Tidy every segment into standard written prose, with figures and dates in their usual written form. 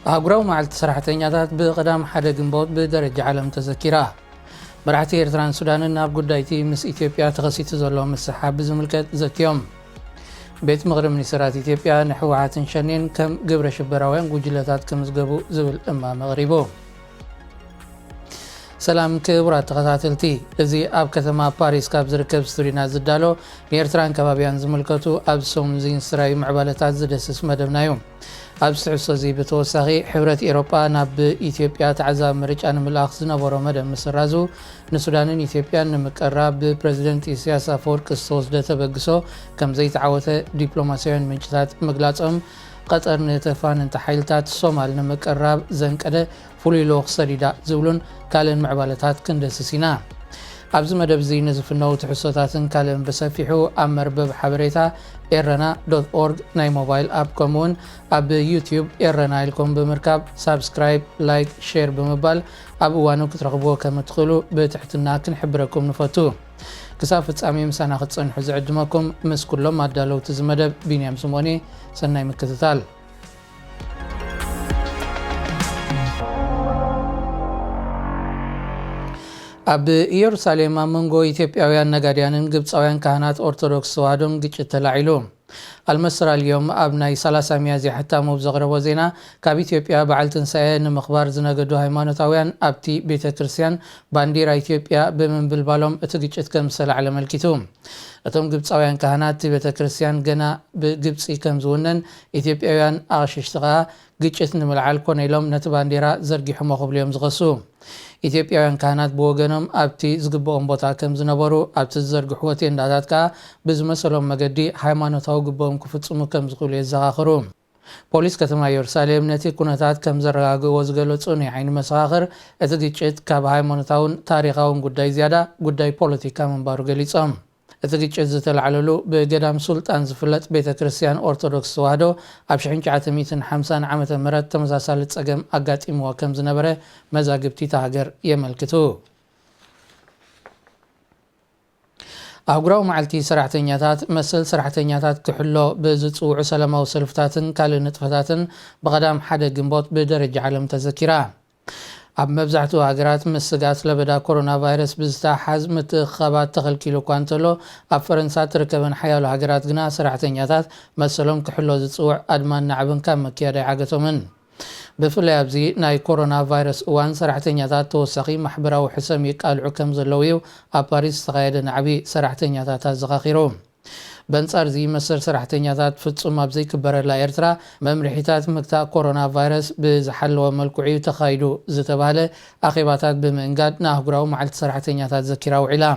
أهجروا مع السرحتينيات بقدام حدا جنبوت بدرجة عالم تذكيره برعتي إيرتران سودان الناب قدايتي مس إثيوبيا تغسيت زلوا مسحاب بزملكة زكيوم بيت مغرب نسرات إثيوبيا نحوات شنين كم قبر شبراوين وجلتات كم زقبو زبل إما مغربو سلام كبرات تغطاتلتي ازي اب كتما باريس كاب زركب ستورينا زدالو نيرتران كبابيان زملكتو اب سوم زين سراي معبالتات زدسس مدبنايوم اب سعسوزي بتوساغي حبرت ايروبا ناب ايثيوبيا تعزاب مرجان ملاخ زنبورو مدب مسرازو نسودانن ايثيوبيا نمقرب بريزيدنت إسياس أفورقي كستوس دتبغسو كم زي تعوته دبلوماسيون منجتات مغلاصم قطر نتفان انت حيلتات الصومال نمقرب زنقده فوليلوخ سريدا زولون كالن معبالتات كندسسينا ابز مدب زي نزفنو تحسوتاتن كالن بسفيحو امربب حبريتا errana.org ناي موبايل اب كومون اب يوتيوب errana لكم بمركب سبسكرايب لايك شير بمبال اب وانو كترغبو كما تدخلوا بتحتنا كنحبركم نفتو كسافة امي مسانا خصنحو زعدمكم مس كلهم ادالو تزمدب بينيام سموني سناي مكتتال اب ኢየሩሳሌም መንጎ ኢትዮጵያውያን ነጋዴያንን ግብጻውያን ካህናት ኦርቶዶክስ ተዋህዶም ግጭት ተላዒሉ المسرى اليوم ابناي 30 ميازي حتى مو بزغربو زينا كاب ኢትዮጵያ በዓል ትንሳኤ ንምኽባር ዝነገዱ ሃይማኖታውያን ኣብቲ ቤተ ክርስቲያን ባንዲራ ኢትዮጵያ በመንበልባሎም እቲ ግጭት ከም ሰላዕለ መልኪቱ እቶም ግብጻውያን ካህናት ቤተ ክርስቲያን ገና በግብጽ ከም ዝውነን ኢትዮጵያውያን ኣሽሽተኻ ግጭት ንምልዓል ኮነ ኢሎም ነቲ ባንዲራ ዘርጊሑ መኽብልዮም ዝኸሱ ኢትዮጵያውያን ካህናት በወገኖም ኣብቲ ዝግበኦም ቦታ ከም ዝነበሩ ኣብቲ ዘርግሕዎ ቴንዳታት ከዓ ብዝመሰሎም መገዲ ሃይማኖታዊ ግቦም ክፍጽሙ ከም ዝኽእሉ የዘኻኽሩ ፖሊስ ከተማ ኢየሩሳሌም ነቲ ኩነታት ከም ዘረጋግዎ ዝገለጹ ናይ ዓይኒ መሰኻኽር እቲ ግጭት ካብ ሃይማኖታውን ታሪኻውን ጉዳይ ዝያዳ ጉዳይ ፖለቲካ ምንባሩ ገሊጾም እቲ ግጭት ዝተለዓለሉ ብገዳም ሱልጣን ዝፍለጥ ቤተ ክርስቲያን ኦርቶዶክስ ተዋህዶ ኣብ 1950 ዓመተ ምህረት ተመሳሳሊ ፀገም ኣጋጢምዎ ከም ዝነበረ መዛግብቲ ሃገር የመልክቱ ኣህጉራዊ መዓልቲ ሰራሕተኛታት መሰል ሰራሕተኛታት ክሕሎ ብዝፅውዑ ሰላማዊ ሰልፍታትን ካልእ ንጥፈታትን ብቀዳም ሓደ ግንቦት ብደረጃ ዓለም ተዘኪራ ኣብ መብዛሕትኡ ሃገራት ምስጋት ለበዳ ኮሮና ቫይረስ ብዝተሓዝ ምትኻባት ተኸልኪሉ እኳ እንተሎ ኣብ ፈረንሳ ትርከበን ሓያሎ ሃገራት ግና ሰራሕተኛታት መሰሎም ክሕሎ ዝፅውዕ ኣድማን ናዕብን ካብ መክያድ ኣይዓገቶምን ብፍላይ ኣብዚ ናይ ኮሮና ቫይረስ እዋን ሰራሕተኛታት ተወሳኺ ማሕበራዊ ሕሰም ይቃልዑ ከም ዘለዉ እዩ ኣብ ፓሪስ ዝተኻየደ ናዕቢ ሰራሕተኛታት ኣዘኻኺሩ በንጻር ዚ መሰል ሰራሕተኛታት ፍጹም ኣብ ዘይክበረላ ኤርትራ መምርሒታት ምግታእ ኮሮና ቫይረስ ብዝሓለወ መልክዑ ተኻይዱ ዝተባሃለ ኣኼባታት ብምእንጋድ ንኣህጉራዊ መዓልቲ ሰራሕተኛታት ዘኪራ ውዒላ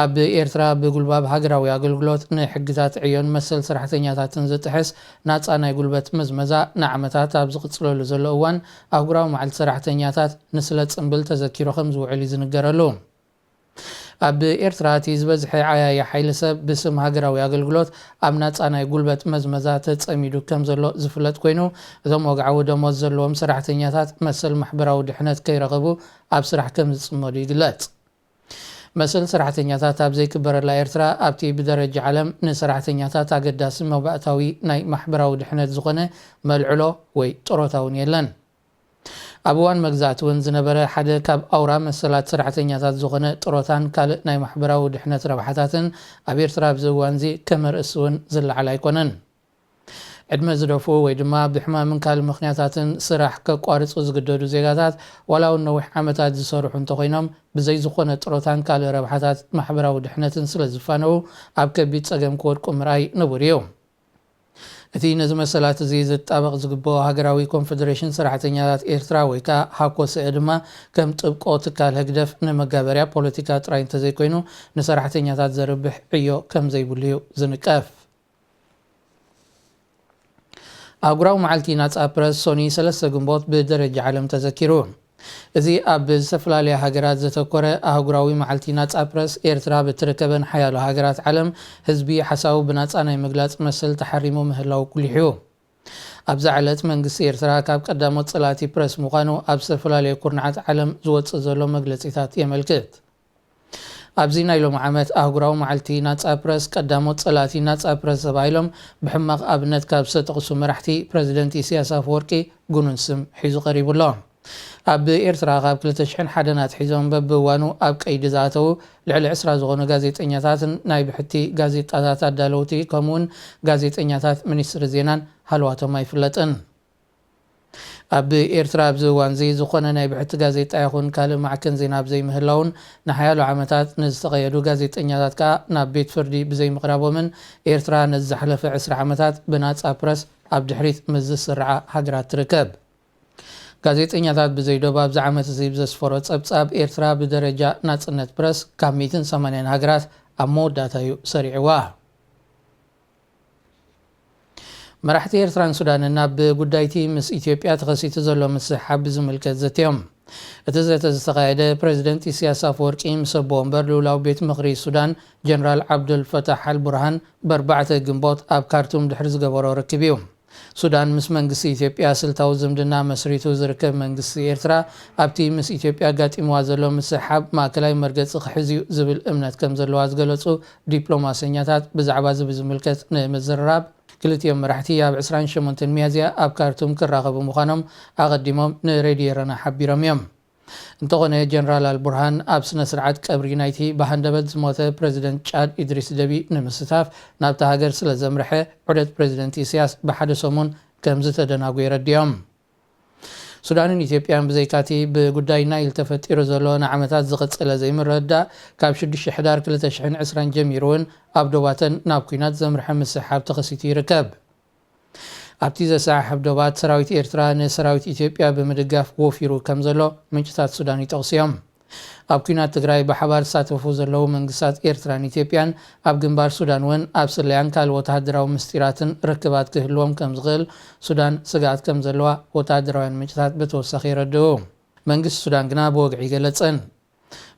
ኣብ ኤርትራ ብጉልባብ ሃገራዊ ኣገልግሎት ንሕግታት ዕዮን መሰል ሰራሕተኛታትን ዝጥሕስ ናፃ ናይ ጉልበት መዝመዛ ንዓመታት ኣብ ዝቕፅለሉ ዘሎ እዋን ኣህጉራዊ መዓልቲ ሰራሕተኛታት ንስለ ፅምብል ተዘኪሩ ከም ዝውዕል ዝንገረሉ ኣብ ኤርትራ እቲ ዝበዝሐ ዓያያ ሓይሊ ሰብ ብስም ሃገራዊ ኣገልግሎት ኣብ ናፃ ናይ ጉልበት መዝመዛ ተፀሚዱ ከም ዘሎ ዝፍለጥ ኮይኑ እዞም ወግዓዊ ደሞዝ ዘለዎም ሰራሕተኛታት መሰል ማሕበራዊ ድሕነት ከይረኸቡ ኣብ ስራሕ ከም ዝፅመዱ ይግለጽ መሰል ሰራሕተኛታት ኣብ ዘይክበረላ ኤርትራ ኣብቲ ብደረጃ ዓለም ንሰራሕተኛታት ኣገዳሲ መባእታዊ ናይ ማሕበራዊ ድሕነት ዝኾነ መልዕሎ ወይ ጥሮታ እውን የለን ኣብ እዋን መግዛእቲ እውን ዝነበረ ሓደ ካብ ኣውራ መሰላት ሰራሕተኛታት ዝኾነ ጥሮታን ካልእ ናይ ማሕበራዊ ድሕነት ረብሓታትን ኣብ ኤርትራ ኣብዚ እዋን እዚ ከመርእስ እውን ዝለዓል ኣይኮነን ዕድመ ዝደፍኡ ወይ ድማ ብሕማምን ካልእ ምኽንያታትን ስራሕ ከቋርፁ ዝግደዱ ዜጋታት ዋላ እውን ነዊሕ ዓመታት ዝሰርሑ እንተኮይኖም ብዘይ ዝኾነ ጥሮታን ካልእ ረብሓታት ማሕበራዊ ድሕነትን ስለ ዝፋነው ኣብ ከቢድ ፀገም ክወድቁ ምርኣይ ንቡር እዩ እቲ ነዚ መሰላት እዚ ዝጣበቕ ዝግብኦ ሃገራዊ ኮንፌደሬሽን ሰራሕተኛታት ኤርትራ ወይ ከዓ ሃኮስአ ድማ ከም ጥብቆ ትካል ህግደፍ ንመጋበርያ ፖለቲካ ጥራይ እንተዘይኮይኑ ንሰራሕተኛታት ዘርብሕ ዕዮ ከም ዘይብሉ እዩ ዝንቀፍ ኣህጉራዊ መዓልቲ ናፃ ፕረስ ሶኒ 3 ግንቦት ብደረጃ ዓለም ተዘኪሩ እዚ ኣብ ዝተፈላለዩ ሃገራት ዘተኮረ ኣህጉራዊ መዓልቲ ናፃ ፕረስ ኤርትራ ብትርከበን ሓያሎ ሃገራት ዓለም ህዝቢ ሓሳቡ ብናፃ ናይ ምግላፅ መሰል ተሓሪሙ ምህላው ኩልሑ ኣብዛ ዕለት መንግስቲ ኤርትራ ካብ ቀዳሞት ፀላእቲ ፕረስ ምዃኑ ኣብ ዝተፈላለዩ ኩርናዓት ዓለም ዝወፅእ ዘሎ መግለፂታት የመልክት ኣብዚ ናይ ሎም ዓመት ኣህጉራዊ መዓልቲ ናጻ ፕረስ ቀዳሞት ጸላቲ ናጻ ፕረስ ተባሂሎም ብሕማቕ ኣብነት ካብ ዝተጠቕሱ መራሕቲ ፕረዚደንት ኢሳያስ ኣፈወርቂ ጉኑን ስም ሒዙ ቀሪቡሎ። ኣብ ኤርትራ ካብ 2001 ኣትሒዞም በብእዋኑ ኣብ ቀይዲ ዝኣተዉ ልዕሊ 20 ዝኾኑ ጋዜጠኛታትን ናይ ብሕቲ ጋዜጣታት ኣዳለውቲ ከምኡውን ጋዜጠኛታት ሚኒስትሪ ዜናን ሃልዋቶም ኣይፍለጥን። ኣብ ኤርትራ ኣብዚ እዋን ዝኾነ ናይ ብሕቲ ጋዜጣ ይኹን ካልእ ማዕከን ዜና ብዘይምህላውን ንሓያሎ ዓመታት ንዝተቐየዱ ጋዜጠኛታት ከዓ ናብ ቤት ፍርዲ ብዘይምቕራቦምን ኤርትራ ነዚ ዝሓለፈ 20 ዓመታት ብናጻ ፕረስ ኣብ ድሕሪት ምስ ዝስርዓ ሃገራት ትርከብ። ጋዜጠኛታት ብዘይዶባ ኣብዚ ዓመት እዚ ብዘስፈሮ ጸብጻብ ኤርትራ ብደረጃ ናጽነት ፕረስ ካብ 180 ሃገራት ኣብ መወዳእታ እዩ ሰሪዕዋ። መራሕቲ ኤርትራን ሱዳንን ናብ ጉዳይቲ ምስ ኢትዮጵያ ተኸሲቱ ዘሎ ምስሕሓብ ብዝምልከት ዘትዮም። እቲ ዘተ ዝተኻየደ ፕረዚደንት ኢሳያስ ኣፈወርቂ ምስ ኣቦ ወንበር ልኡላዊ ቤት ምኽሪ ሱዳን ጀነራል ዓብዱልፈታሕ አልቡርሃን ብ4 ግንቦት ኣብ ካርቱም ድሕሪ ዝገበሮ ርክብ እዩ። ሱዳን ምስ መንግስቲ ኢትዮጵያ ስልታዊ ዝምድና መስሪቱ ዝርከብ መንግስቲ ኤርትራ ኣብቲ ምስ ኢትዮጵያ ጋጢምዋ ዘሎ ምስሕሓብ ማእከላይ መርገፂ ክሕዝ እዩ ዝብል እምነት ከም ዘለዋ ዝገለጹ ዲፕሎማሰኛታት ብዛዕባ እዚ ብዝምልከት ንምዝርራብ ክልቲኦም መራሕቲ ኣብ 28 ሚያዝያ ኣብ ካርቱም ክራኸቡ ምዃኖም ኣቐዲሞም ንሬድዮ ረና ሓቢሮም እዮም። እንተኾነ ጀነራል አልቡርሃን ኣብ ስነ ስርዓት ቀብሪ ናይቲ ብሃንደበት ዝሞተ ፕረዚደንት ጫድ ኢድሪስ ደቢ ንምስታፍ ናብቲ ሃገር ስለ ዘምርሐ ዑደት ፕረዚደንት ኢሳያስ ብሓደ ሰሙን ከም ዝተደናጉ የረድዮም። ሱዳንን ኢትዮጵያን ብዘይካቲ ብጉዳይ ናይል ተፈጢሩ ዘሎ ንዓመታት ዝቕፅለ ዘይምረዳእ ካብ 6 ሕዳር 2020 ጀሚሩ እውን ኣብ ዶባተን ናብ ኩናት ዘምርሐ ምስሕሓብ ተኸሲቱ ይርከብ። ኣብቲ ዘሰዓሕብ ዶባት ሰራዊት ኤርትራ ንሰራዊት ኢትዮጵያ ብምድጋፍ ወፊሩ ከም ዘሎ ምንጭታት ሱዳን ይጠቕሱ እዮም። ኣብ ኩናት ትግራይ ብሓባር ዝሳተፉ ዘለዉ መንግስታት ኤርትራን ኢትዮጵያን ኣብ ግንባር ሱዳን እውን ኣብ ስለያን ካልእ ወተሃደራዊ ምስጢራትን ርክባት ክህልዎም ከም ዝኽእል ሱዳን ስጋኣት ከም ዘለዋ ወተሃደራውያን ምንጭታት ብተወሳኺ ይረድኡ። መንግስቲ ሱዳን ግና ብወግዒ ይገለጽን።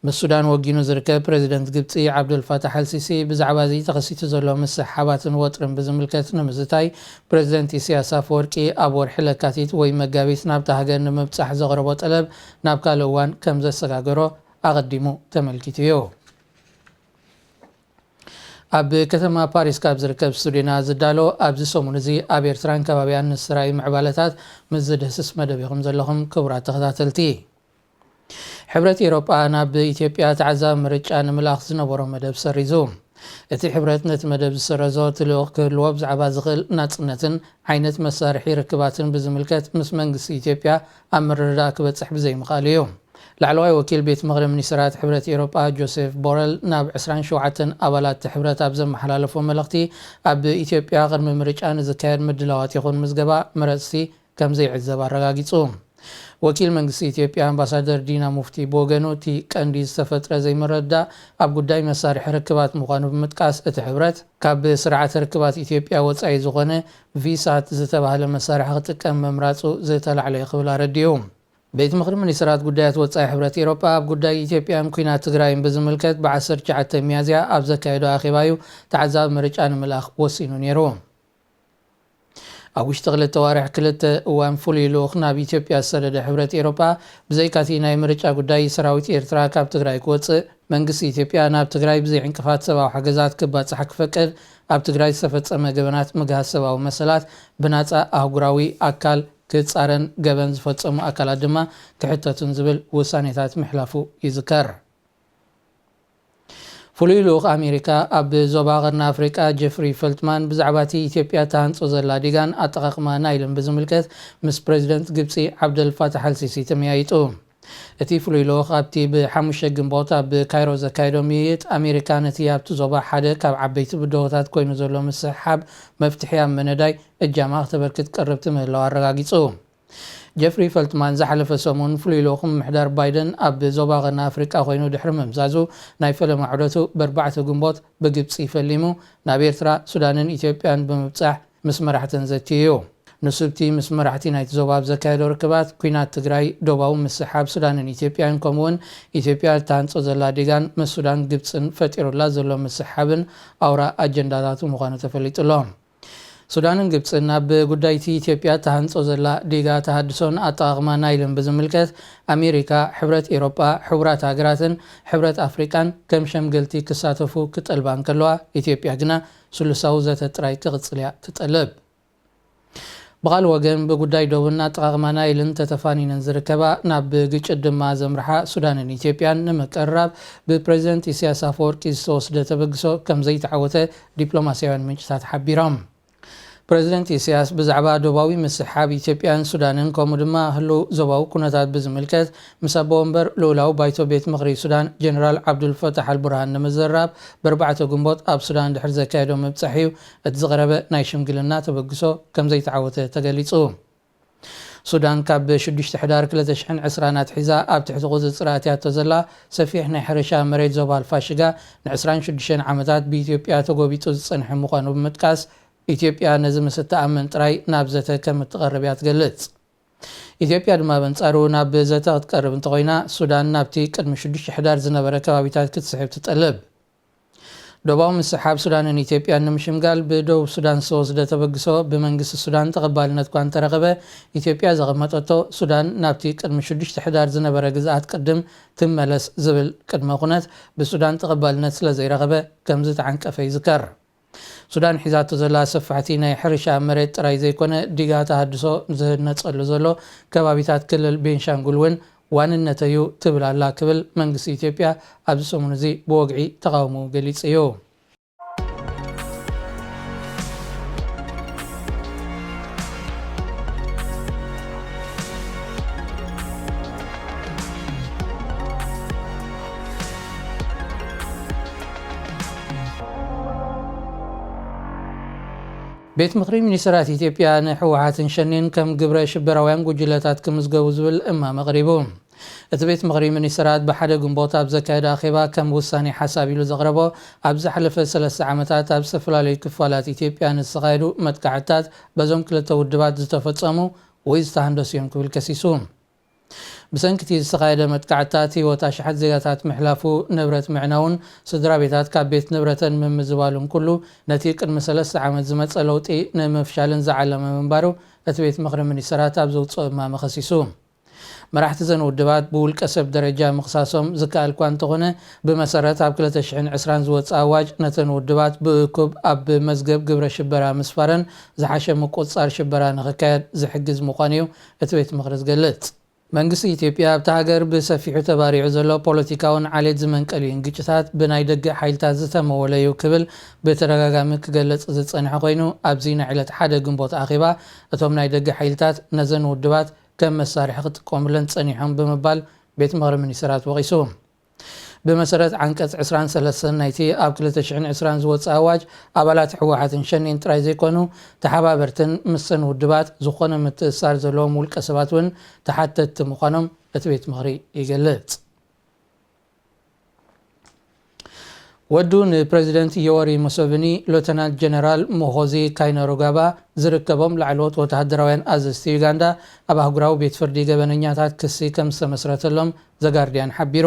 ምስ ሱዳን ወጊኑ ዝርከብ ፕረዚደንት ግብፂ ዓብዱልፈታሕ አልሲሲ ብዛዕባ እዚ ተኸሲቱ ዘሎ ምስሕሓባትን ወጥርን ብዝምልከት ንምዝታይ ፕረዚደንት ኢሳያስ ኣፈወርቂ ኣብ ወርሒ ለካቲት ወይ መጋቢት ናብቲ ሃገር ንምብፃሕ ዘቕረቦ ጠለብ ናብ ካልእ እዋን ከም ዘሰጋገሮ ኣቐዲሙ ተመልኪቱ እዩ። ኣብ ከተማ ፓሪስ ካብ ዝርከብ ስቱድዮና ዝዳሎ ኣብዚ ሰሙን እዚ ኣብ ኤርትራን ከባቢያን ንዝተረኣዩ ምዕባለታት ምስ ዝድህስስ መደብ ኢኹም ዘለኹም ክቡራት ተኸታተልቲ። ሕብረት ኤሮጳ ናብ ኢትዮጵያ ተዓዛቢ ምርጫ ንምልኣኽ ዝነበሮ መደብ ሰሪዙ። እቲ ሕብረት ነቲ መደብ ዝሰረዞ ትልቕ ክህልዎ ብዛዕባ ዝኽእል ናጽነትን ዓይነት መሳርሒ ርክባትን ብዝምልከት ምስ መንግስቲ ኢትዮጵያ ኣብ ምርድዳእ ክበፅሕ ብዘይምኽኣል እዩ። ላዕለዋይ ወኪል ቤት ምኽሪ ሚኒስትራት ሕብረት ኤሮጳ ጆሴፍ ቦረል ናብ 27 ኣባላት ሕብረት ኣብ ዘመሓላለፎ መልእኽቲ ኣብ ኢትዮጵያ ቅድሚ ምርጫ ንዝካየድ ምድላዋት ይኹን ምዝገባ መረፅቲ ከም ዘይዕዘብ ኣረጋጊጹ። ወኪል መንግስቲ ኢትዮጵያ ኣምባሳደር ዲና ሙፍቲ ብወገኑ እቲ ቀንዲ ዝተፈጥረ ዘይምርድዳእ ኣብ ጉዳይ መሳርሒ ርክባት ምዃኑ ብምጥቃስ እቲ ሕብረት ካብ ስርዓተ ርክባት ኢትዮጵያ ወፃኢ ዝኾነ ቪሳት ዝተባህለ መሳርሒ ክጥቀም መምራፁ ዝተላዕለ ክብል ኣረዲዩ። ቤት ምኽሪ ሚኒስትራት ጉዳያት ወፃኢ ሕብረት ኤሮጳ ኣብ ጉዳይ ኢትዮጵያን ኩናት ትግራይን ብዝምልከት ብ19 ሚያዝያ ኣብ ዘካየዶ ኣኼባ እዩ ተዓዛቢ ምርጫ ንምልኣኽ ወሲኑ ነይሩ። ኣብ ውሽጢ 2 ዋርሕ 2 እዋን ፍሉይ ልኡኽ ናብ ኢትዮጵያ ዝሰደደ ሕብረት ኤሮጳ ብዘይካቲ ናይ ምርጫ ጉዳይ ሰራዊት ኤርትራ ካብ ትግራይ ክወፅእ መንግስቲ ኢትዮጵያ ናብ ትግራይ ብዘይ ዕንቅፋት ሰብኣዊ ሓገዛት ክባፅሕ ክፈቅድ ኣብ ትግራይ ዝተፈፀመ ገበናት ምግሃዝ ሰብኣዊ መሰላት ብናፃ ኣህጉራዊ ኣካል ክፃረን ገበን ዝፈፀሙ ኣካላት ድማ ክሕተቱን ዝብል ውሳኔታት ምሕላፉ ይዝከር። ፍሉይ ልኡኽ ኣሜሪካ ኣብ ዞባ ቀርኒ ኣፍሪቃ ጀፍሪ ፈልትማን ብዛዕባ እቲ ኢትዮጵያ ተሃንፆ ዘላ ዲጋን ኣጠቓቕማ ናይልን ብዝምልከት ምስ ፕረዚደንት ግብፂ ዓብደልፋታሕ አልሲሲ ተመያይጡ። እቲ ፍሉይ ልኡኽ ኣብቲ ብ5 ግንቦት ኣብ ካይሮ ዘካየዶ ምይይጥ ኣሜሪካ ነቲ ኣብቲ ዞባ ሓደ ካብ ዓበይቲ ብድሆታት ኮይኑ ዘሎ ምስሕሓብ መፍትሒ ኣብ መነዳይ እጃማ ክተበርክት ቀረብቲ ምህላው ኣረጋጊጹ። ጀፍሪ ፈልትማን ዝሓለፈ ሰሙን ፍሉይ ልኡኽ ምምሕዳር ባይደን ኣብ ዞባ ቀርኒ ኣፍሪቃ ኮይኑ ድሕሪ ምምዛዙ ናይ ፈለማ ዑደቱ ብ4 ግንቦት ብግብፂ ፈሊሙ ናብ ኤርትራ ሱዳንን ኢትዮጵያን ብምብፃሕ ምስ መራሕተን ዘትዩ እዩ። ንሱብቲ ምስ መራሕቲ ናይቲ ዞባ ዘካየዶ ርክባት ኩናት ትግራይ ዶባዊ ምስሓብ ሱዳንን ኢትዮጵያን ከምኡውን ኢትዮጵያ ተሃንፆ ዘላ ዲጋን ምስ ሱዳን ግብፅን ፈጢሩላ ዘሎ ምስሓብን ኣውራ ኣጀንዳታቱ ምዃኑ ተፈሊጡሎ። ሱዳንን ግብፅን ናብ ጉዳይቲ ኢትዮጵያ ተሃንጾ ዘላ ዲጋ ተሃድሶን ኣጠቓቕማ ናይልን ብዝምልከት ኣሜሪካ፣ ሕብረት ኤሮጳ፣ ሕቡራት ሃገራትን ሕብረት ኣፍሪቃን ከም ሸምገልቲ ክሳተፉ ክጠልባ እንከለዋ ኢትዮጵያ ግና ስሉሳዊ ዘተ ጥራይ ክቕፅል እያ ትጠልብ። ብኻል ወገን ብጉዳይ ዶብን ኣጠቓቕማ ናይልን ተተፋኒነን ዝርከባ ናብ ግጭት ድማ ዘምርሓ ሱዳንን ኢትዮጵያን ንምቅርራብ ብፕሬዚደንት ኢሳያስ ኣፈወርቂ ዝተወስደ ተበግሶ ከም ዘይተዓወተ ዲፕሎማስያውያን ምንጭታት ሓቢሮም። ፕሬዚደንት ኢሳያስ ብዛዕባ ዶባዊ ምስሓብ ኢትዮጵያን ሱዳንን ከምኡ ድማ ህልው ዞባዊ ኩነታት ብዝምልከት ምስ ኣቦ ወንበር ልኡላዊ ባይቶ ቤት ምኽሪ ሱዳን ጀነራል ዓብዱልፈታሕ አልቡርሃን ንምዝራብ ብ4 ግንቦት ኣብ ሱዳን ድሕሪ ዘካየዶ ምብፃሕ እዩ እቲ ዝቐረበ ናይ ሽምግልና ተበግሶ ከም ዘይተዓወተ ተገሊጹ። ሱዳን ካብ 6 ሕዳር 2020 ኣትሒዛ ኣብ ትሕቲ ቁፅፅር ኣትያቶ ዘላ ሰፊሕ ናይ ሕርሻ መሬት ዞባ ኣልፋሽጋ ን26 ዓመታት ብኢትዮጵያ ተጎቢጡ ዝፀንሐ ምዃኑ ብምጥቃስ ኢትዮጵያ ነዚ ምስ እተኣምን ጥራይ ናብ ዘተ ከም እትቐርብ እያ ትገልጽ። ኢትዮጵያ ድማ በንጻሩ ናብ ዘተ ክትቀርብ እንተኮይና ሱዳን ናብቲ ቅድሚ 6 ሕዳር ዝነበረ ከባቢታት ክትስሕብ ትጠልብ። ዶባዊ ምስሓብ ሱዳንን ኢትዮጵያን ንምሽምጋል ብደቡብ ሱዳን ዝተወስደ ተበግሶ ብመንግስቲ ሱዳን ተቐባልነት እኳ እንተረኸበ ኢትዮጵያ ዘቐመጠቶ ሱዳን ናብቲ ቅድሚ 6 ሕዳር ዝነበረ ግዝኣት ቅድም ትመለስ ዝብል ቅድመ ኩነት ብሱዳን ተቐባልነት ስለ ዘይረኸበ ከም ዝተዓንቀፈ ይዝከር። ሱዳን ሒዛቶ ዘላ ሰፋሕቲ ናይ ሕርሻ መሬት ጥራይ ዘይኮነ ዲጋ ተሃድሶ ዝህነፀሉ ዘሎ ከባቢታት ክልል ቤንሻንጉል እውን ዋንነት እዩ ትብል ኣላ ክብል መንግስቲ ኢትዮጵያ ኣብዚ ሰሙን እዚ ብወግዒ ተቃውሞ ገሊጹ እዩ። ቤት ምኽሪ ሚኒስትራት ኢትዮጵያ ንሕወሓትን ሸኔን ከም ግብረ ሽበራውያን ጉጅለታት ክምዝገቡ ዝብል እማም ኣቕሪቡ። እቲ ቤት ምኽሪ ሚኒስትራት ብሓደ ግንቦት ኣብ ዘካየደ ኣኼባ ከም ውሳኔ ሓሳብ ኢሉ ዘቕረቦ ኣብ ዝሓለፈ 3 ዓመታት ኣብ ዝተፈላለዩ ክፋላት ኢትዮጵያ ንዝተኻየዱ መጥቃዕትታት በዞም ክልተ ውድባት ዝተፈጸሙ ወይ ዝተሃንደሱ እዮም ክብል ከሲሱ። ብሰንኪቲ ዝተኻየደ መጥቃዕትታት ህይወት ኣሽሓት ዜጋታት ምሕላፉ ንብረት ምዕናውን ስድራ ቤታት ካብ ቤት ንብረተን ምምዝባሉን ኩሉ ነቲ ቅድሚ 3 ዓመት ዝመፀ ለውጢ ንምፍሻልን ዝዓለመ ምንባሩ እቲ ቤት ምኽሪ ሚኒስትራት ኣብ ዘውፅኦ እማም ከሲሱ። መራሕቲ ዘን ውድባት ብውልቀ ሰብ ደረጃ ምኽሳሶም ዝከኣል እኳ እንተኾነ ብመሰረት ኣብ 2020 ዝወፅእ ኣዋጅ ነተን ውድባት ብእኩብ ኣብ መዝገብ ግብረ ሽበራ ምስፋረን ዝሓሸ ምቁፅፃር ሽበራ ንኽካየድ ዝሕግዝ ምዃኑ እዩ እቲ ቤት ምኽሪ ዝገልጽ። መንግስቲ ኢትዮጵያ ኣብታ ሃገር ብሰፊሑ ተባሪዑ ዘሎ ፖለቲካውን ዓሌት ዝመንቀልዩን ግጭታት ብናይ ደገ ሓይልታት ዝተመወለ እዩ ክብል ብተደጋጋሚ ክገልጽ ዝጸንሐ ኮይኑ ኣብዚ ናይ ዕለት 1 ግንቦት ኣኼባ እቶም ናይ ደገ ሓይልታት ነዘን ውድባት ከም መሳርሒ ክጥቀሙለን ጸኒሖም ብምባል ቤት ምኽሪ ሚኒስትራት ወቒሱ። ብመሰረት ዓንቀጽ 23 ናይቲ ኣብ 2020 ዝወፅእ ኣዋጅ ኣባላት ሕወሓትን ሸኔን ጥራይ ዘይኮኑ ተሓባበርትን ምስን ውድባት ዝኾነ ምትእስሳር ዘለዎም ውልቀ ሰባት እውን ተሓተቲ ምዃኖም እቲ ቤት ምኽሪ ይገልጽ። ወዱ ንፕሬዚደንት ዮወሪ ሙሴቪኒ ሌተናንት ጀነራል ሞሆዚ ካይነሩጋባ ዝርከቦም ላዕለዎት ወተሃደራውያን ኣዘዝቲ ዩጋንዳ ኣብ ኣህጉራዊ ቤት ፍርዲ ገበነኛታት ክሲ ከም ዝተመስረተሎም ዘጋርዲያን ሓቢሩ።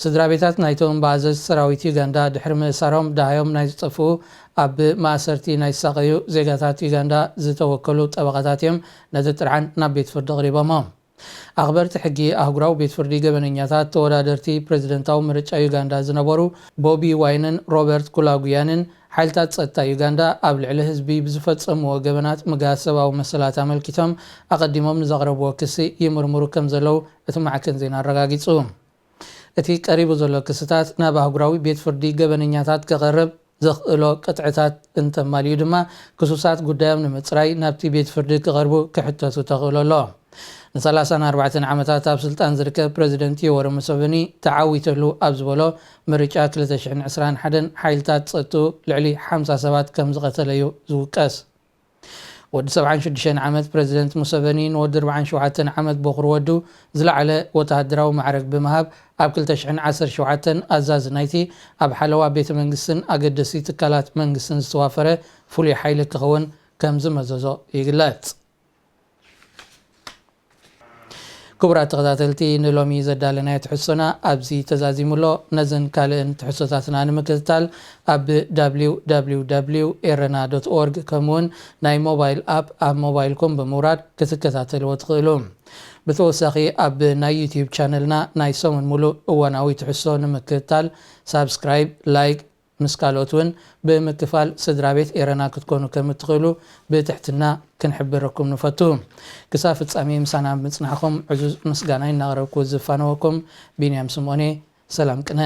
ስድራ ቤታት ናይቶም ባዘዝ ሰራዊት ዩጋንዳ ድሕሪ ምእሳሮም ዳሃዮም ናይ ዝጠፍኡ ኣብ ማእሰርቲ ናይ ዝሳቀዩ ዜጋታት ዩጋንዳ ዝተወከሉ ጠበቃታት እዮም ነቲ ጥርዓን ናብ ቤት ፍርዲ ቀሪቦሞም። ኣኽበርቲ ሕጊ ኣህጉራዊ ቤት ፍርዲ ገበነኛታት ተወዳደርቲ ፕሬዚደንታዊ ምርጫ ዩጋንዳ ዝነበሩ ቦቢ ዋይንን ሮበርት ኩላጉያንን ሓይልታት ጸጥታ ዩጋንዳ ኣብ ልዕሊ ህዝቢ ብዝፈጸምዎ ገበናት ምግሃዝ ሰብኣዊ መሰላት ኣመልኪቶም ኣቐዲሞም ንዘቕረብዎ ክሲ ይምርምሩ ከም ዘለው እቲ ማዕከን ዜና ኣረጋጊጹ። እቲ ቀሪቡ ዘሎ ክስታት ናብ ኣህጉራዊ ቤት ፍርዲ ገበነኛታት ክቐርብ ዘኽእሎ ቅጥዕታት እንተማልዩ ድማ ክሱሳት ጉዳዮም ንምፅራይ ናብቲ ቤት ፍርዲ ክቐርቡ ክሕተቱ ተኽእሎ ኣሎ። ን34 ዓመታት ኣብ ስልጣን ዝርከብ ፕሬዚደንት ዮወሪ ሙሴቪኒ ተዓዊተሉ ኣብ ዝበሎ ምርጫ 2021 ሓይልታት ጸጥኡ ልዕሊ 50 ሰባት ከም ዝቐተለ እዩ ዝውቀስ። ወዲ 76 ዓመት ፕሬዚደንት ሙሴቪኒ ንወዲ 47 ዓመት በኹሪ ወዱ ዝለዓለ ወተሃደራዊ ማዕረግ ብምሃብ ኣብ 2017 ኣዛዚ ናይቲ ኣብ ሓለዋ ቤተ መንግስትን ኣገደሲ ትካላት መንግስትን ዝተዋፈረ ፍሉይ ሓይሊ ክኸውን ከም ዝመዘዞ ይግለጽ። ክቡራት ተኸታተልቲ ንሎሚ ዘዳለናይ ትሕሶና ኣብዚ ተዛዚሙሎ ነዘን ካልእን ትሕሶታትና ንምክትታል ኣብ www.erena.org ከምውን ናይ ሞባይል ኣፕ ኣብ ሞባይልኩም ብምውራድ ክትከታተልዎ ትኽእሉ። ብተወሳኺ ኣብ ናይ ዩቲዩብ ቻነልና ናይ ሰሙን ሙሉእ እዋናዊ ትሕሶ ንምክትታል ሳብስክራይብ፣ ላይክ ምስ ካልኦትን ብምክፋል ስድራ ቤት ኤረና ክትኮኑ ከም እትኽእሉ ብትሕትና ክንሕብረኩም ንፈቱ። ክሳብ ፍጻሜ ምሳና ምጽናሕኩም ዕዙዝ ምስጋና እናቕረብኩ ዝፋነወኩም ቢንያም ስምዖኔ። ሰላም ቅነ